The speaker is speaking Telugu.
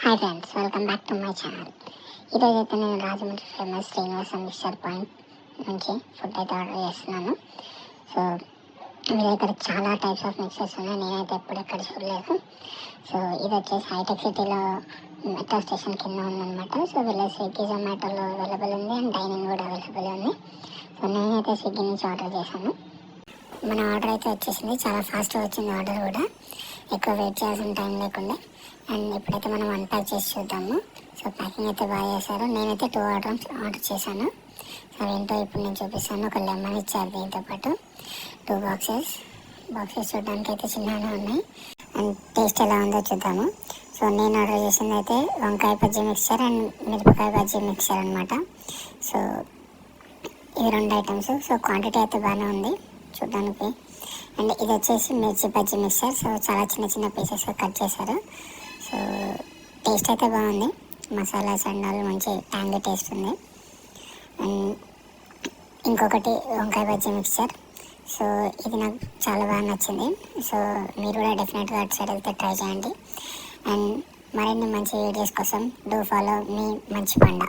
Hi friends, welcome back to my channel. ఈరోజు అయితే నేను Rajahmundry famous Srinivasa mixture point నుంచి ఫుడ్ అయితే ఆర్డర్ చేస్తున్నాను. సో మీ దగ్గర చాలా టైప్స్ ఆఫ్ మిక్చర్స్ ఉన్నాయి, నేనైతే ఎప్పుడు ఎక్కడ చూడలేదు. సో ఇది వచ్చేసి హైటెక్ సిటీలో మెట్రో స్టేషన్ కింద ఉందన్నమాట. సో వీళ్ళ స్విగ్గీ జొమాటోలో అవైలబుల్ ఉంది అండ్ డైనింగ్ కూడా అవైలబుల్ ఉంది. సో నేనైతే స్విగ్గీ నుంచి ఆర్డర్ చేశాను. మన ఆర్డర్ అయితే వచ్చేసింది, చాలా ఫాస్ట్గా వచ్చింది ఆర్డర్ కూడా, ఎక్కువ వెయిట్ చేయాల్సిన టైం లేకుండా. అండ్ ఇప్పుడైతే మనం అన్ప్యాక్ చేసి చూద్దాము. సో ప్యాకింగ్ అయితే బాగా చేశారు. నేనైతే 2 ఐటమ్స్ ఆర్డర్ చేశాను. సో ఏంటో ఇప్పుడు నేను చూపిస్తాను. ఒక లెమన్ ఇచ్చారు, దీంతో పాటు 2 బాక్సెస్ చూడడానికి అయితే చిన్నగానే ఉన్నాయి. అండ్ టేస్ట్ ఎలా ఉందో చూద్దాము. సో నేను ఆర్డర్ చేసింది అయితే వంకాయ బజ్జీ మిక్చర్ అండ్ మిరపకాయ బజ్జీ మిక్చర్ అనమాట. సో ఇవి 2 ఐటమ్స్. సో క్వాంటిటీ అయితే బాగానే ఉంది చూడడానికి. అండ్ ఇది వచ్చేసి మిర్చి బజ్జీ మిక్చర్. సో చాలా చిన్న చిన్న పీసెస్గా కట్ చేశారు. సో టేస్ట్ అయితే బాగుంది, మసాలాస్ అండ్ వాళ్ళు మంచి ట్యాంగీ టేస్ట్ ఉంది. అండ్ ఇంకొకటి వంకాయ బజ్జీ మిక్చర్. సో ఇది నాకు చాలా బాగా నచ్చింది. సో మీరు కూడా డెఫినెట్గా అటు సైడ్ వెళ్తే ట్రై చేయండి. అండ్ మరిన్ని మంచి వీడియోస్ కోసం డూ ఫాలో మీ మంచి పండ.